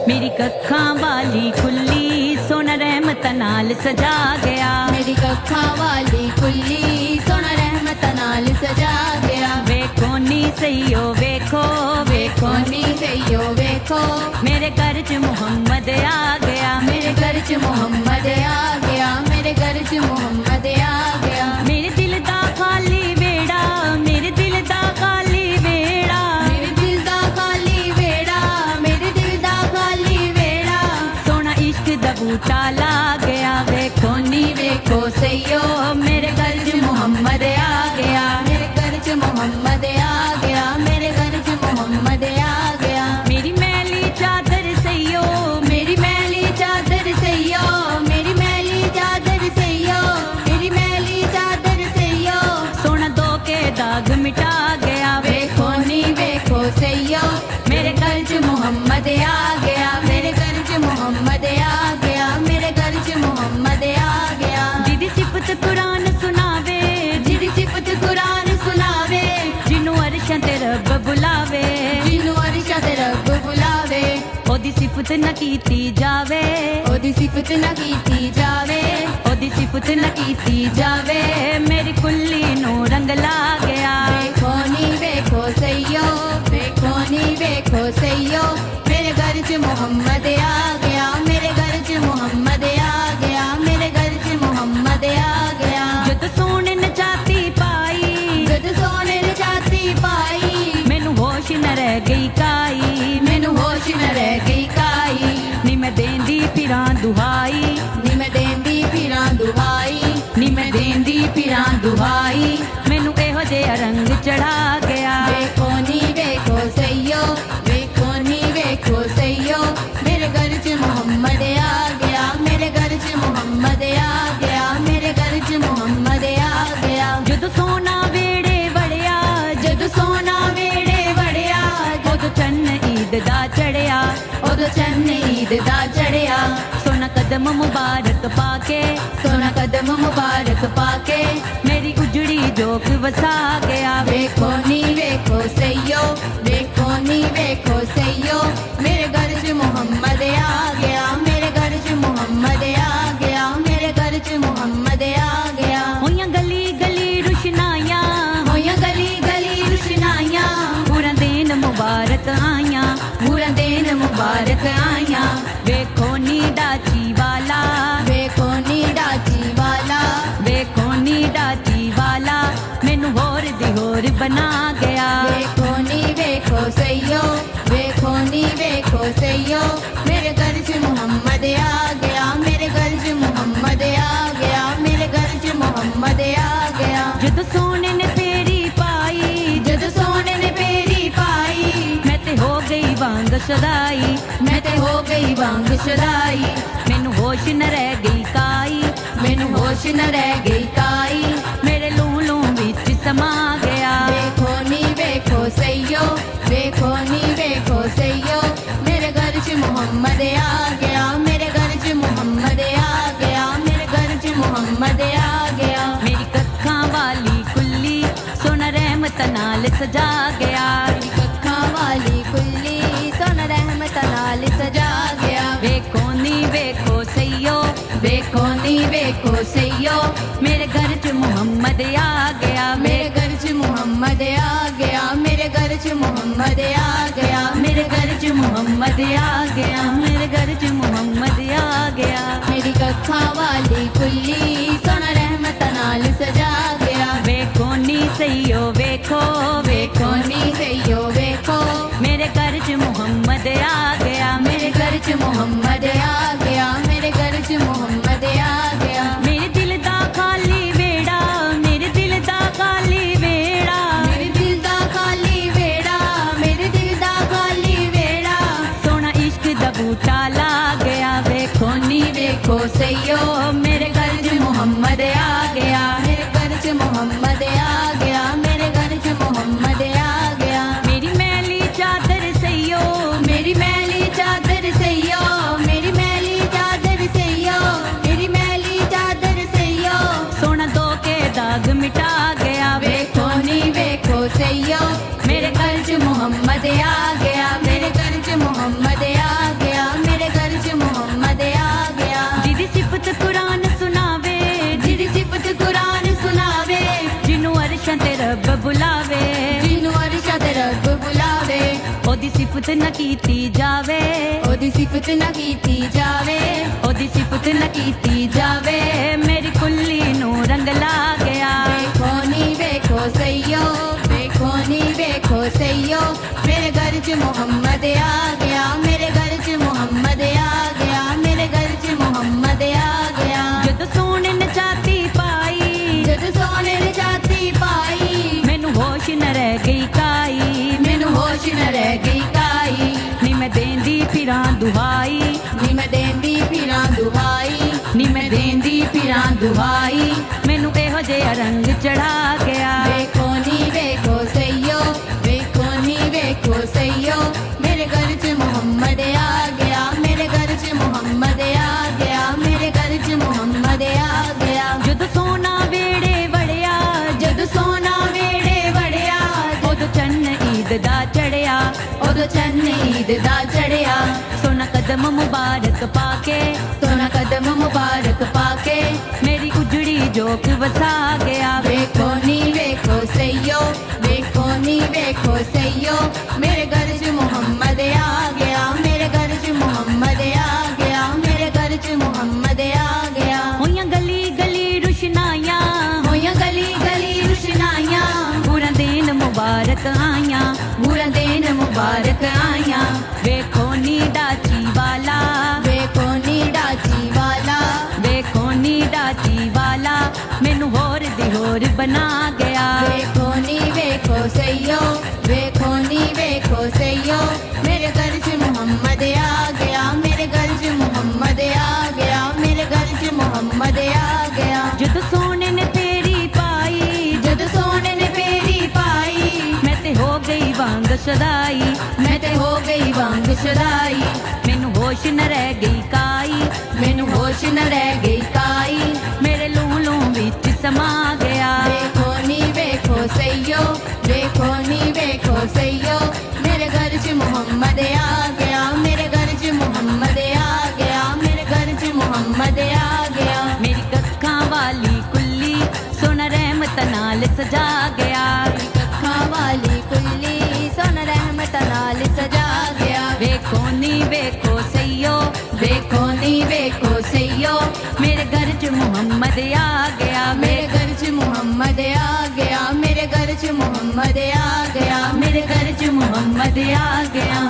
मेरी कक्खां वाली कुल्ली सोना रहमत नाल सजा गया। मेरी कक्खां वाली कुल्ली सोना रहमत नाल सजा गया। वेखो नी सईयो वेखो वेखो नी सईयो वेखो मेरे घर च मुहम्मद आ गया। मेरे घर च मुहम्मद आ गया। मेरे घर च मुहम्मद आ गया। मेरे दिल दा खाली वेड़ा मेरे दिल दा खाली वेड़ा मेरे दिल दा खाली वेड़ा मेरे दिल दा खाली वेड़ा सोना इश्क दा बूटा ला गया। वेखो नी वेखो सईयो मेरे घर च मुहम्मद आ गया। मेरे घर च मुहम्मद आ गया। मेरे घर च मुहम्मद आ गया। मेरी मैली चादर सईयो मेरी मैली चादर सईयो मेरी मैली चादर सईयो मेरी मैली चादर सईयो सोना दो के दाग मिटा गया। वेखो नी वेखो सईयो मेरे घर च मुहम्मद आ गया। मेरे घर च मुहम्मद आ गया। मेरे घर च मुहम्मद आ गया। जिदी सिफत कुरान सुनावे जिदी सिफत कुरान सुनावे जिन्नू अरशां ते रब बुलावे जिन्नू अरशां ते रब बुलावे ओदी सिफत न कीती जावे ओदी सिफत न कीती जावे ओदी सिफत न कीती जावे मेरी कुल्ली नू रंग ला गया। वेखो नी वेखो सईयो वेखो नी वेखो सईयो मेरे घर च मुहम्मद आ गया। मेरे घर च मुहम्मद आ गया। मेरे घर च मुहम्मद आ गया। जद सोने ने चाती पाई जद सोने ने चाती पाई मैनू होश न रह गई काई मैनू होश न रह गई काई नी मैं देंदी फिरां दुहाई नी मैं देंदी फिरां दुहाई नी मैं देंदी फिरां दुहाई मैनू एहो जिहा रंग चढ़ा गया। वेखो नी वेखो सईयो वेखो नी वेखो सईयो मेरे घर च मुहम्मद आ गया। मेरे घर च मुहम्मद आ गया। मेरे घर च मुहम्मद आ गया। जदों सोना वेड़े वड़िया जद सोना वेड़े वड़िया उदों चन्न ईद दा चढ़िया उदों चन्न ईद दा चढ़िया सोना कदम मुबारक पाके सोना कदम मुबारक पाके मेरी उजड़ी जोक वसा गया। वेखो नी वेखो सईयो वेखो नी वेखो सईयो मेरे घर च मुहम्मद आ गया। मेरे घर च मुहम्मद आ गया। मेरे घर च मुहम्मद आ गया। होइयां गली गली रुशनाइयां होइयां गली गली रुशनाइयां पूरा दिन मुबारक आइयां पूरा दिन मुबारक आइयां वेखो नी डाची वाला वेखो नी डाची वाला वेखो नी डाची वाला मैनू होर दी होर बना गया। वेखो नी वेखो सईयो वेखो नी वेखो सईयो मेरे घर च मुहम्मद आ गया। मेरे घर च मुहम्मद आ गया। मेरे घर च मुहम्मद आ गया। जद सोने ने फेरी पाई जद सोने ने फेरी पाई मैं ते हो गई वांग सदाई मैं ते हो गई वांग शुदाई मैनू होश न रह गई काई मैनू होश न रह गई काई मेरे लू लू विच समा गया। वेखो नी वेखो सईयो वेखो नी वेखो सईयो मेरे घर च मुहम्मद आ गया। मेरे घर च मुहम्मद आ गया। मेरे घर च मुहम्मद आ गया। मेरी कक्खां वाली कुल्ली सोना रहमत नाल सजा गया। मेरी कक्खां वाली कुल्ली सोना रहमत नाल सजा गया। वेखो नी वेखो सईयो वेखो नी वेखो सईयो मेरे घर च मुहम्मद आ गया। मेरे घर च मुहम्मद आ गया। मेरे घर च मुहम्मद आ गया। मेरे घर च मुहम्मद आ गया। मेरे घर च मुहम्मद आ गया। मेरी कक्खां वाली कुल्ली सोना रहमत नाल सजा गया। वेखो नी सईयो वेखो वेखो नी सईयो वेखो मेरे घर च मुहम्मद आ गया। मेरे घर च मुहम्मद आ गया। मेरे घर च मुहम्मद आ गया। मेरे दिल दा खाली वेड़ा मेरे दिल दा खाली वेड़ा मेरे दिल दा खाली वेड़ा मेरे दिल दा खाली वेड़ा सोना इश्क दा बूटा ला गया। वेखो नी वेखो सईयो मेरे घर च मुहम्मद आ गया। मेरे घर च मुहम्मद आ गया। मेरे घर च मुहम्मद आ गया। मेरी मैली चादर सईयो मेरी मैली चादर सईयो ਉਹਦੀ ਸਿਫਤ ਨਾ ਕੀਤੀ ਜਾਵੇ, ਉਹਦੀ ਸਿਫਤ ਨਾ ਕੀਤੀ ਜਾਵੇ, ਉਹਦੀ ਸਿਫਤ ਨਾ ਕੀਤੀ ਜਾਵੇ, ਮੇਰੀ ਕੁੱਲੀ ਨੂੰ ਰੰਗ ਲਾ ਗਿਆ। ਵੇਖੋ ਨੀ ਵੇਖੋ ਸਈਓ, ਵੇਖੋ ਨੀ ਵੇਖੋ ਸਈਓ, ਮੇਰੇ ਘਰ 'ਚ ਮੁਹੰਮਦ ਆ ਗਿਆ, ਮੇਰੇ ਘਰ 'ਚ ਮੁਹੰਮਦ ਆ ਗਿਆ, ਮੇਰੇ ਘਰ 'ਚ ਮੁਹੰਮਦ ਆ ਗਿਆ। ਜਦ ਸੋਹਣੇ ਨੇ ਚਾਤੀ ਪਾਈ, ਜਦ ਸੋਨੇ ਨੇ ਜਾਤੀ ਪਾਈ, ਮੈਨੂੰ ਹੋਸ਼ ਨਾ ਰਹਿ ਗਈ ਕਾਈ, ਮੈਨੂੰ ਹੋਸ਼ ਨਾ ਰਹਿ ਗਈ ਕਾਈ। ਨੀ ਮੈਂ ਦੇਂਦੀ ਫਿਰਾਂ ਦੁਹਾਈ, ਨੀ ਮੈਂ ਦੇਂਦੀ ਫਿਰਾਂ ਦੁਹਾਈ, ਨੀ ਮੈਂ ਦੇਂਦੀ ਫਿਰਾਂ ਦੁਹਾਈ, ਮੈਨੂੰ ਇਹੋ ਜਿਹਾ ਰੰਗ ਚੜਾ ਗਿਆ। ਵੇਖੋ ਨੀ ਵੇਖੋ ਸਈਓ, ਵੇਖੋ ਨੀ ਵੇਖੋ ਸਈਓ, ਮੇਰੇ ਘਰ 'ਚ ਮੁਹੰਮਦ ਆ ਗਿਆ, ਮੇਰੇ ਘਰ 'ਚ ਮੁਹੰਮਦ ਆ ਗਿਆ, ਮੇਰੇ ਘਰ 'ਚ ਮੁਹੰਮਦ ਆ ਗਿਆ। ਜਦ ਸੋਨਾ ਵੇੜੇ ਵੜਿਆ, ਜਦ ਸੋਨਾ ਵੇੜੇ ਵੜਿਆ, ਉਦੋਂ ਚੰਨ ਈਦ ਦਾ ਚੜਿਆ, ਉਦੋਂ ਚੰਨ ਈਦ ਦਾ ਚੜਿਆ। ਸੋਨਾ ਕਦਮ ਮੁਬਾਰਕ ਪਾ ਕੇ, ਸੋਨਾ ਕਦਮ ਮੁਬਾਰਕ ਪਾ ਕੇ, ਮੇਰੀ ਉਜੜੀ ਜੋਕ ਵਸਾ ਗਿਆ। ਵੇਖੋ ਨੀ ਵੇਖੋ ਸਈਓ, ਵੇਖੋ ਨੀ ਵੇਖੋ ਸਈਓ, ਮੇਰੇ ਘਰ 'ਚ ਮੁਹੰਮਦ ਆ ਗਿਆ, ਮੇਰੇ ਘਰ 'ਚ ਮੁਹੰਮਦ ਆ ਗਿਆ, ਮੇਰੇ ਘਰ 'ਚ ਮੁਹੰਮਦ ਆ ਗਿਆ। ਹੋਈਆਂ ਗਲੀ ਗਲੀ ਰੁਸ਼ਨਾਈਆਂ, ਹੋਈਆਂ ਗਲੀ ਗਲੀ ਰੁਸ਼ਨਾਈਆਂ, ਪੂਰਾ ਦਿਨ ਮੁਬਾਰਕ ਆਈਆਂ, ਪੂਰਾ ਦਿਨ ਮੁਬਾਰਕ ਆਈਆਂ। ਵੇਖੋ ਨੀ ਡਾਚੀ ਵਾਲਾ, ਵੇਖੋ ਨੀ ਡਾਚੀ ਵਾਲਾ, ਵੇਖੋ ਨੀ ਡਾਚੀ ਵਾਲਾ, ਮੈਨੂੰ ਹੋਰ ਦੀ ਹੋਰ ਬਣਾ ਗਿਆ। ਵੇਖੋ ਨੀ ਵੇਖੋ ਸਈਓ, ਵੇਖੋ ਨੀ ਵੇਖੋ ਸਈਓ, ਮੇਰੇ ਘਰ 'ਚ ਮੁਹੰਮਦ ਆ ਗਿਆ, ਮੇਰੇ ਘਰ 'ਚ ਮੁਹੰਮਦ ਆ ਗਿਆ, ਮੇਰੇ ਘਰ 'ਚ ਮੁਹੰਮਦ ਆ ਗਿਆ। ਜਦ ਸੋਨੇ ਨੇ ਤੇਰੀ ਪਾਈ, ਜਦ ਸੋਨੇ ਨੇ ਫੇਰੀ ਪਾਈ, ਮੈਂ ਤੇ ਹੋ ਗਈ ਵਾਂਗ ਸਦਾਈ, ਮੈਂ ਤੇ ਹੋ ਗਈ ਵਾਂਗ ਸ਼ਦਾਈ, ਮੈਨੂੰ ਹੋਸ਼ ਨ ਰਹਿ ਗਈ ਕਾਈ, ਮੈਨੂੰ ਹੋਸ਼ ਨਾ ਰਹਿ ਗਈ ਕਾਈ। ਮੇਰੇ ਲੂੰ ਲੂੰ ਵਿੱਚ ਸਮਾ ਗਿਆ। ਵੇਖੋ ਨੀ ਵੇਖੋ ਸਈਓ, ਵੇਖੋ ਨੀ ਵੇਖੋ ਸਈਓ, ਮੇਰੇ ਘਰ 'ਚ ਮੁਹੰਮਦ ਆ ਗਿਆ, ਮੇਰੇ ਘਰ 'ਚ ਮੁਹੰਮਦ ਆ ਗਿਆ, ਮੇਰੇ ਘਰ 'ਚ ਮੁਹੰਮਦ ਆ ਗਿਆ। ਮੇਰੀ ਕੱਖਾਂ ਵਾਲੀ ਕੁੱਲੀ ਸੋਹਣਾ ਰਹਿਮਤ ਨਾਲ ਸਜਾ ਗਿਆ। ਅੱਖਾਂ ਵਾਲੀ ਕੁੱਲੀ ਸੋਹਣਾ ਰਹਿਮਤ ਨਾਲ ਸਜਾ ਗਿਆ। ਵੇਖੋ ਨੀ ਵੇਖੋ ਸਈਓ, ਵੇਖੋ ਨੀ ਵੇਖੋ ਸਈਓ, ਮੇਰੇ ਘਰ 'ਚ ਮੁਹੰਮਦ ਆ ਗਿਆ, ਮੇਰੇ ਘਰ 'ਚ ਮੁਹੰਮਦ ਆ ਗਿਆ, ਮੇਰੇ ਘਰ 'ਚ ਮੁਹੰਮਦ ਆ ਗਿਆ, ਮੇਰੇ ਘਰ 'ਚ ਮੁਹੰਮਦ ਆ ਗਿਆ।